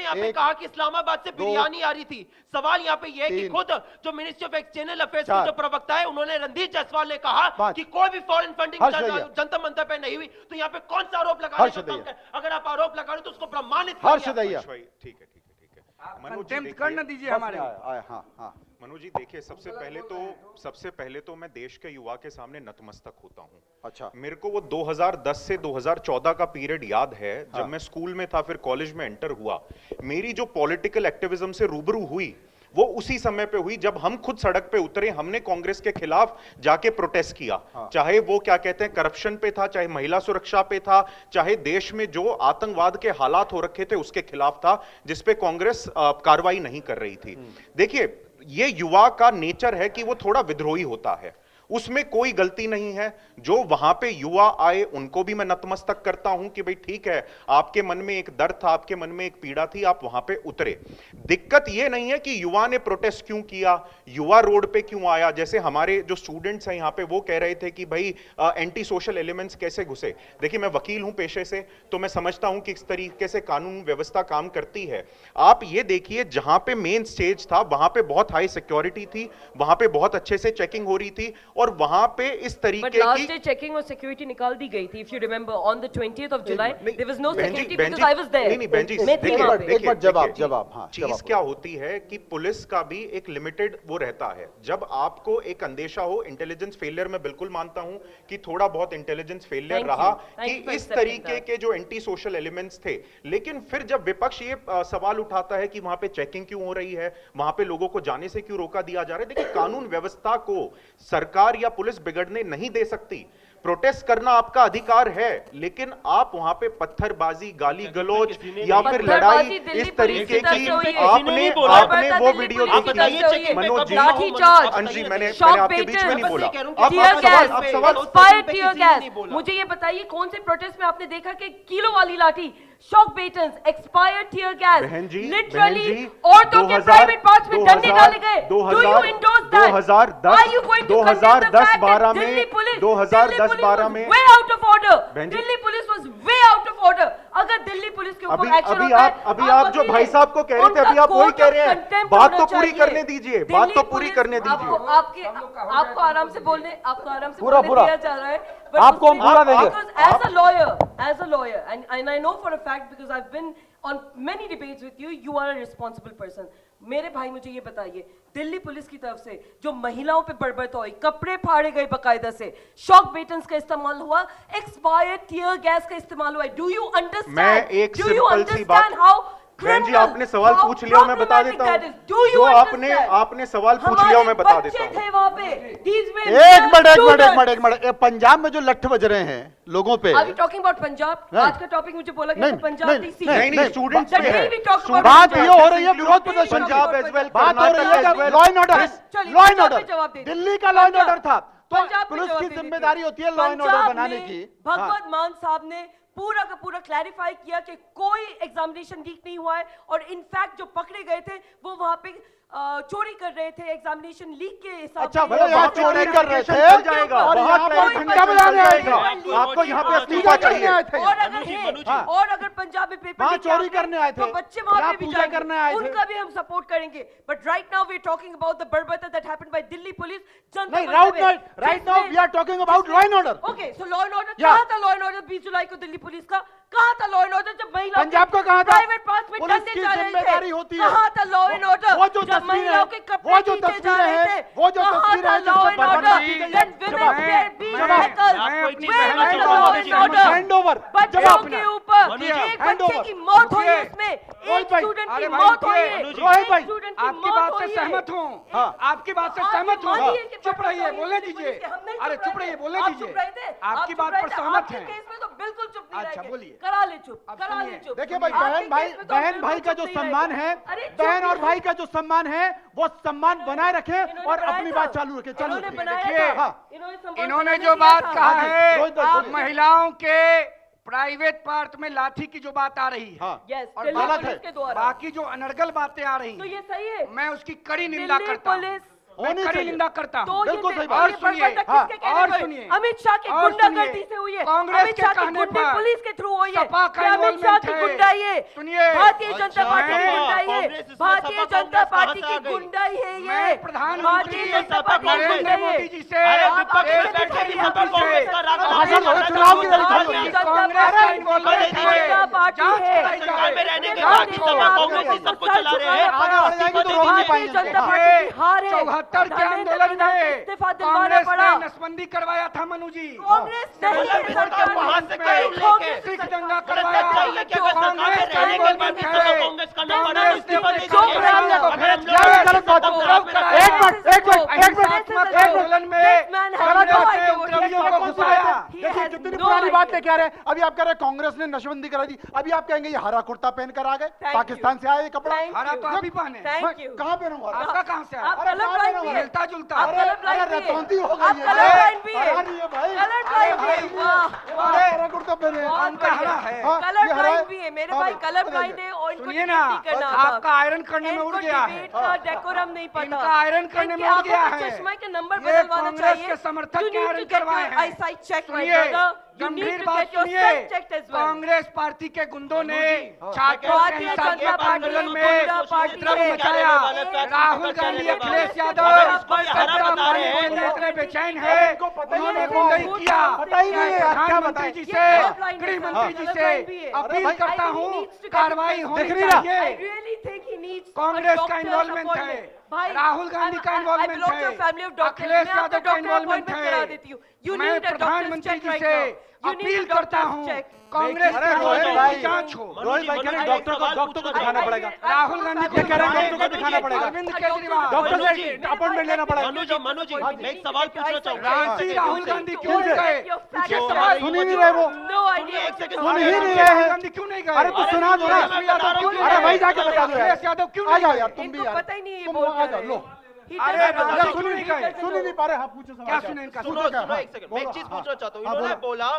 यहाँ पे कहा कि इस्लामाबाद से बिरयानी आ रही थी। सवाल यहाँ पे ये है कि खुद जो मिनिस्ट्री ऑफ एक्सटर्नल अफेयर्स के जो प्रवक्ता है, उन्होंने रणदीप जायसवाल ने कहा कि कोई भी फॉरेन फंडिंग जनता मंत्र पे नहीं हुई। तो यहाँ पे कौन सा आरोप लगा रहे हैं? अगर आप आरोप लगा रहे तो उसको प्रमाणित करिए। ठीक है, कंटेम्प्ट कर न दीजिए हमारे। मनोज जी देखिए, सबसे पहले तो मैं देश के युवा के सामने नतमस्तक होता हूं। अच्छा, मेरे को वो 2010 से 2014 का पीरियड याद है, जब मैं स्कूल में था, फिर कॉलेज में एंटर हुआ। मेरी जो पॉलिटिकल एक्टिविज्म से रूबरू हुई वो उसी समय पे हुई जब हम खुद सड़क पे उतरे। हमने कांग्रेस के खिलाफ जाके प्रोटेस्ट किया, चाहे वो क्या कहते हैं करप्शन पे था, चाहे महिला सुरक्षा पे था, चाहे देश में जो आतंकवाद के हालात हो रखे थे उसके खिलाफ था, जिसपे कांग्रेस कार्रवाई नहीं कर रही थी। देखिए, ये युवा का नेचर है कि वो थोड़ा विद्रोही होता है, उसमें कोई गलती नहीं है। जो वहां पे युवा आए उनको भी मैं नतमस्तक करता हूं कि भाई ठीक है, आपके मन में एक दर्द था, आपके मन में एक पीड़ा थी, आप वहां पे उतरे। दिक्कत यह नहीं है कि युवा ने प्रोटेस्ट क्यों किया, युवा रोड पे क्यों आया। जैसे हमारे जो स्टूडेंट्स हैं यहां पे वो कह रहे थे कि भाई एंटी सोशल एलिमेंट्स कैसे घुसे। देखिए, मैं वकील हूं पेशे से, तो मैं समझता हूं कि किस तरीके से कानून व्यवस्था काम करती है। आप ये देखिए, जहां पे मेन स्टेज था वहां पे बहुत हाई सिक्योरिटी थी, वहां पे बहुत अच्छे से चेकिंग हो रही थी, और वहां पे इस तरीके की लास्ट डे चेकिंग और सिक्योरिटी निकाल दी गई थी। If you remember on the 20th of July there was no security because I was there. नहीं बेंजी, एक बार जवाब चीज क्या होती है कि पुलिस का भी एक लिमिटेड वो रहता है। जब आपको एक अंदेशा हो, इंटेलिजेंस फेलियर मैं बिल्कुल मानता हूं कि थोड़ा बहुत इंटेलिजेंस फेलियर रहा कि इस तरीके के जो एंटी सोशल एलिमेंट्स थे। लेकिन फिर जब विपक्ष ये सवाल उठाता है कि वहां पे चेकिंग क्यों हो रही है, वहां पे लोगों को जाने से क्यों रोका दिया जा रहा है, देखिए कानून व्यवस्था को सरकार या पुलिस बिगड़ने नहीं दे सकती। प्रोटेस्ट करना आपका अधिकार है, लेकिन आप वहां पे पत्थरबाजी, गाली गलौज या फिर लड़ाई इस तरीके की आपने वो वीडियो देखी मनोज जी। अंजी, मैंने आपके बीच में नहीं बोला। अब सवाल मुझे ये बताइए, कौन से प्रोटेस्ट में आपने देखा कि किलो वाली लाठी, shock batons, expired tear gas, literally औरतों के प्राइवेट पार्ट्स में डंडे डाले गए। Do you endorse that? 2010-12 में 2010-12 में way out of order. Delhi police was way out of order. अगर दिल्ली पुलिस के ऊपर एक्शन होता है, अभी आप जो भाई साहब को कह रहे थे, अभी आप वही कह रहे हैं। बात तो पूरी करने दीजिए, बात तो पूरी करने दीजिए। आपको आराम से बोलने दिया जा रहा है। आपको हम पूरा देंगे। As a lawyer, and I know for a fact because I've been on many debates with you, you are a responsible person. मेरे भाई मुझे ये बताइए, दिल्ली पुलिस की तरफ से जो महिलाओं पे बर्बरता हुई, कपड़े फाड़े गए बकायदा से, शॉक बेटन्स का इस्तेमाल हुआ, एक्सपायर्ड टीयर गैस का इस्तेमाल हुआ, do you understand? Do you understand how? बहन जी, आपने सवाल पूछ लिया, मैं बता देता हूँ। जो आपने सवाल पूछ लिया, मैं बता देता हूँ। एक मिनट, पंजाब में जो लठ बज रहे हैं लोगों पे। Are we talking about Punjab? आज का टॉपिक मुझे बोला गया पंजाब डीसी। नहीं, स्टूडेंट्स पे है। बात ये हो रही है विरोध प्रदर्शन, पंजाब एज वेल, बात हो रही है लॉ एंड ऑर्डर। दिल्ली का लॉ एंड ऑर्डर था, तो पुलिस की जिम्मेदारी होती है लॉ एंड ऑर्डर बनाने की। भगवत मान साहब ने पूरा का पूरा क्लैरिफाई किया कि कोई एग्जामिनेशन लीक नहीं हुआ है, और इनफैक्ट जो पकड़े गए थे वो वहां पे चोरी कर रहे थे एग्जामिनेशन लीक के हिसाब से। अच्छा, भले यहाँ चोरी कर रहे थे, और यहाँ पे घंटा बजाने आए थे, आपको यहाँ पे इस्तीफा चाहिए। और अगर पंजाब में पेपर चोरी करने आए थे, तो बच्चे वहां पे भी पूजा करने आए थे, उनका भी हम सपोर्ट करेंगे। But right now we are talking about the बर्बरता that happened by Delhi police. Right now we are talking about law and order. Okay, so law and order कहां था? लॉ एंड ऑर्डर 20 जुलाई को दिल्ली पुलिस का कहां था? Law and order जब महिला पंजाब को कहां था? प्राइवेट पार्ट्स में डंडे जा रहे थे, कहां था लॉ एंड ऑर्डर? वो जो जब महिलाओं के कपड़े वो जो तस्वीरें हैं, वो जो तस्वीरें हैं, law and order, then women were being heckled, hand over. बच्चों के ऊपर एक बच्चे की मौत हुई, इसमें एक स्टूडेंट की मौत हुई है। रोहित भाई, आपकी बात से सहमत हूं, आपकी बात से सहमत हूं। चुप रहिए, बोलने दीजिए। अरे चुप रहिए, बोलने दीजिए। आपकी बात पर सहमत हैं। केस में तो बिल्कुल चुप नहीं अच्छा, रहे। बोलिए। करा ले चुप। देखिए भाई, बहन भाई का जो सम्मान है, बहन और भाई का जो सम्मान है, वो सम्मान बनाए रखें और अपनी बात चालू रखें। चलो देखिए, इन्होंने जो बात कहा है, आप महिलाओं के प्राइवेट पार्ट में लाठी की जो बात आ रही है, और गलत है। बाकी जो अनर्गल बातें आ रही हैं, तो ये सही है। मैं उसकी कड़ी निंदा करता हूं। मैं होनी कड़ी चाहिए। निंदा करता हूँ। तो बिल्कुल ये सही और बात। ये सुनिए, बर्बरता हाँ, किसके कहने और पर? सुनिए, अमित शाह की और गुंडागर्दी सुनिए, से हुई है। कांग्रेस अमित के शाह की कहने गुंडे पर पुलिस के थ्रू हुई है। सपा का ये अमित शाह involvement की है। गुंडाई है। सुनिए, भारतीय जनता पार्टी की अच्छा, गुंडाई है। कांग्रेस इसमें भारतीय सपा जनता कांग्रेस पार्टी कहाँ से की आ गई? गुंडाई है ये। मैं प्रधानमंत्री भारतीय जनता पार्टी की नरेंद्र गुंडाई है। मोदी जी से अरे आप विपक्ष आगे में चलिए, बैठे भी आगे सपा चलिए। कांग्रेस का राग भाषण हो, चुनाव की लड़ाई चल रही है। कांग्रेस का involvement है। जनता पार्टी जांच है। कराई जाए। सरकार में रहने के जांच बाद भी हो। सपा कांग्रेस ही सब कुछ चला रहे हैं। आगे बढ़ जाएंगे तो रोक नहीं भारतीय पाएंगे। जनता हाँ। पार्टी की हार है। 74 के धर्मेंद्र आंदोलन प्रधान को में इस्तीफा दिलवाना कांग्रेस पड़ा। ने नसबंदी करवाया था मनु जी। कांग्रेस नहीं है सरकार वहां में। से क्या उल्लेख है? सिख दंगा उन्हें करवाया। चाहिए कि अगर सरकार में रहने के बाद भी सपा कांग्रेस का नाम बना तो इस्तीफा दे जो दीजिए। प्रयास अगर हम गलत लोग गलत बात सपा है। कांग्रेस में एक मिनट, एक मिनट, एक मिनट, हिंसात्मक एक मिनट। आंदोलन में कांग्रेस ने उपद्रवियों को घुसाया। देखिए कितनी पुरानी बात लेके आ रहे हैं। अभी आप कह रहे हैं कांग्रेस ने नशबंदी करा दी, अभी आप कहेंगे ये हरा कुर्ता पहन कर आ गए, Thank पाकिस्तान you. से आया ये कपड़ा। Thank हरा तो you. आप ही पहने। Thank मैं you. कहाँ पहनूंगा? आपका कहाँ से आप आया? अरे कलर कहाँ ब्लाइंड पहनूंगा? भी है। मिलता जुलता। आप कलर अरे ब्लाइंड भी है। रतौंधी हो गई आप है। कलर ब्लाइंड भी है। हरा नहीं है भाई। कलर ब्लाइंड भी है। अरे वाह अरे हरा कुर्ता पहने हैं। बहुत उनका हरा बढ़िया। है। हाँ, कलर ये हरा ब्लाइंड है। भी है मेरे हाँ, भाई, कलर बताइए। ब्लाइंड है और इनको सुनिए डिबेट ना, नहीं करना आता। आपका आयरन करने में उड़ इनको गया है। डिबेट का डेकोरम नहीं पता। इनका आयरन करने इनकी में उड़ आंखों गया में है। चश्मा के नंबर ये बदलवाना कांग्रेस चाहिए। के समर्थक You के need आयरन to get करवाए your हैं। eyesight checked, my सुनिए, brother. You need गंभीर to बात get your सुनिए। sight checked as well. Congress party के गुंडों ने हाँ। छात्रों के भारतीय हिंसा के जनता पार्टी आंदोलन गुंडा में पार्टी उपद्रव है। मचाया। एक राहुल गांधी, एक अखिलेश यादव अगर इसको ये हरा सत्ता बता रहे पाने हैं। को लेकर बेचैन है। इनको पता ही उन्होंने नहीं गुंडाई है। किया। पता ही नहीं है, क्या प्रधानमंत्री बताएं? जी ये से, कलर ब्लाइंड है, गृह सर, मंत्री जी कलर से ब्लाइंड भी है। अपील भाई, करता I think he हूँ, needs to get कार्रवाई his होनी देख रही ना? I चाहिए। really think he needs a Congress का doctor's इन्वॉल्वमेंट है। appointment. भाई, राहुल गांधी का I involvement belong to a family है। of doctors. अखिलेश मैं आपको यादव का doctor इन्वॉल्वमेंट appointment करा है। देती हूँ. You मैं need a doctor's प्रधानमंत्री check जी right से now. You need appeal a करता doctor's हूँ, check. कांग्रेस अरे के रोहित आंदोलन भाई, की जांच हो। रोहित भाई कह रहे हैं डॉक्टर को दिखाना पड़ेगा। राहुल गांधी को ये कह रहे हैं डॉक्टर को दिखाना पड़ेगा। अरविंद केजरीवाल डॉक्टर मनोज जी, से अपॉइंटमेंट लेना पड़ेगा। मनु जी मैं एक सवाल पूछना चाहूंगा। रांची राहुल गांधी क्यों क्यों नहीं गए? जो ये हमारे सवाल सुन ही नहीं रहे वो। No idea. एक सेकंड सुन ही नहीं रांची रहे राहुल हैं। गांधी क्यों नहीं गए? अरे तो सुना दो ना। अरे भाई जाके बता दो यार। अखिलेश यादव क्यों आ नहीं जाओ गए? यार तुम भी इनको यार। पता ही नहीं है तुम बोल आ क्या जाओ रहे लो। हैं। He अरे doesn't राजा, know. सुन ही नहीं He doesn't सुन ही नहीं know. पा रहे। हाँ पूछो सवाल क्या क्या? सुने इनका? सुनो पूछो क्या? सुनो हाँ, एक सेकंड मैं एक बोलो, चीज हाँ, पूछना चाहता हूँ। हाँ, इन्होंने बोलो। बोला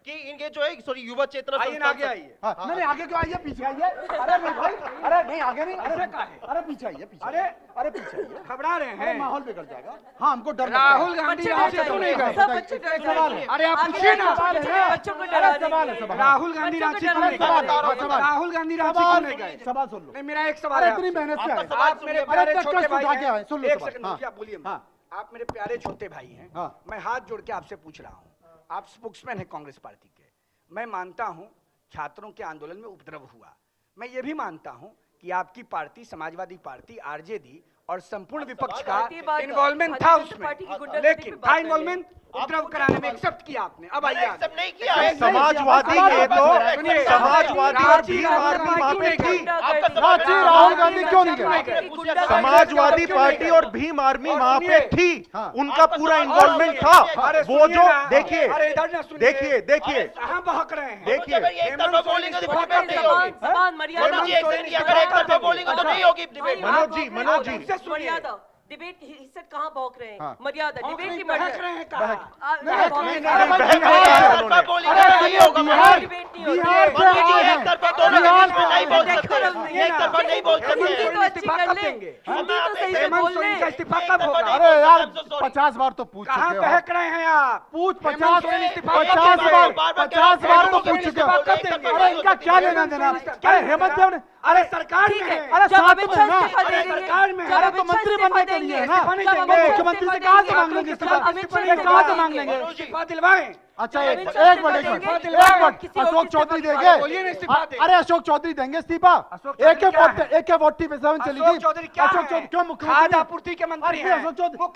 कि इनके जो है सॉरी युवा चेतना आइए ना, संस्थान आगे आइए। हाँ, नहीं नहीं आगे क्यों आइए, पीछे आइए। अरे नहीं भाई, अरे नहीं आगे नहीं, ऐसे का है? अरे पीछे आइए, पीछे अरे, अरे पीछे आइए। घबरा रहे अरे हैं। माहौल बिगड़ जाएगा। हाँ हमको डर लगता है। राहुल गांधी बच्चे रांची डर क्यों नहीं जाएंगे। गए? सब बच्चे डर सवाल जाएंगे। है। अरे आप आगे पूछिए ना। सवाल है ना? बच्चों को डरा अरे सवाल है, देंगे। सवाल। राहुल गांधी बच्चों को रांची क्यों डरा नहीं सवाल गए? है, हाँ, सवाल। राहुल गांधी रांची सवाल क्यों नहीं गए? सवाल सुन लो। नहीं, मेरा एक सवाल अरे है इतनी आपसे। मेहनत से आपका आए। सवाल आप मेरे सुनिए। प्यारे अरे छोटे कष्ट भाई उठा के आए, हैं। सुन लो एक सवाल। सेकंड हाँ। रुकिए, बोलिए। हाँ। आप मेरे प्यारे छोटे भाई हैं। हाँ। मैं हाथ जोड़ के आपसे पूछ रहा हूँ, आप स्पोक्समैन हैं कांग्रेस पार्टी के। मैं मानता हूँ छात्रों के आंदोलन में उपद्रव हुआ। मैं ये भी मानता हूँ कि आपकी पार्टी समाजवादी पार्टी आरजेडी और संपूर्ण विपक्ष का भारतीय बात- इन्वॉल्वमेंट था भारतीय जनता उसमें, पार्टी की गुंडागर्दी लेकिन पे था बात कर इन्वॉल्वमेंट, उपद्रव कराने में एक्सेप्ट किया आपने। अब आइए एक्सेप्ट नहीं किया नहीं, है। समाजवादी सवाल ने तो सुनिए, समाजवादी और रांची भीम राहुल आर्मी गांधी वहां क्यों पे नहीं थी। गए? आपका सवाल रांची है। राहुल गांधी क्यों नहीं गए? समाजवादी पार्टी और भीम आर्मी और वहां पे सुनिए, थी। हाँ। उनका आपका पूरा सवाल इन्वॉल्वमेंट सुनिए, था। अरे वो सुनिए जो ना। देखिए अरे इधर ना सुनिए। देखिए देखिए कहाँ बहक रहे हैं? देखिए अगर ये एक तरफा बोलेंगे तो डिबेट नहीं होगी। समान मर्यादा। मनोज जी एक सेकंड, अगर एक तरफा बोलेंगे तो नहीं होगी डिबेट। मनोज जी मुझसे सुनिए। मर्यादा डिबेट हिस्से कहाँ भौंक रहे हैं? हाँ। मर्यादा बहक डिबेट की बहक मर्यादा। रहे हैं कहाँ? बहक नहीं, नहीं, नहीं, बहक बहक नहीं। नहीं है एक उन्होंने। तरफा बोलेंगे तो नहीं होगा। बिहार- डिबेट नहीं होती बिहार है। से मनोज जी आए एक हैं। तरफा दोनों बिहार बीच में नहीं बोल देखो सकते। रमज़ी, एक तरफा नहीं बोल हेमंत हिंदी सकते। तो अच्छी इस्तीफा कर कब ले। देंगे? हिंदी तो सही से हेमंत बोल सोरेन ले। का इस्तीफा एक कब तरफा होगा? नहीं अरे यार I'm so sorry. 50 बार तो पूछ कहाँ चुके हो। बहक रहे हैं आप? पूछ हेमंत 50 सोरेन इस्तीफा कब 50 देंगे? बार बार-बार 50 बार तो हेमंत पूछ सोरेन चुके हो। इस्तीफा कब देंगे? अरे इनका क्या लेना देना? अरे हेमंत देव ने अरे सरकार ठीक में है। है। अरे जब साथ अमित में शाह ना। इस्तीफा अरे देंगे, सरकार में है। जब अरे अमित तो शाह मंत्री इस्तीफा बनने के देंगे, लिए है ना। इस्तीफा नहीं जब देंगे। अमित शाह मुख्यमंत्री से इस्तीफा कहाँ से देंगे, मांग लेंगे जब इस्तीफा? अमित शाह ये इस्तीफा कहाँ से देंगे। मांग लेंगे? इस्तीफा दिलवाएं। अच्छा अमित एक शाह एक मिनट इस्तीफा एक मिनट देंगे, एक मिनट किसी और अशोक इस्तीफा चौधरी देंगे। देंगे। बोलिए ना इस्तीफा दे। अरे अशोक चौधरी देंगे इस्तीफा। अशोक चौधरी क्या है? AK-47 पे चली अशोक थी। चौधरी क्या अशोक है? चौधरी क्यों खाद्य मुख्यमंत्री? आपूर्ति के मंत्री अरे हैं। अशोक चौधरी मुख्य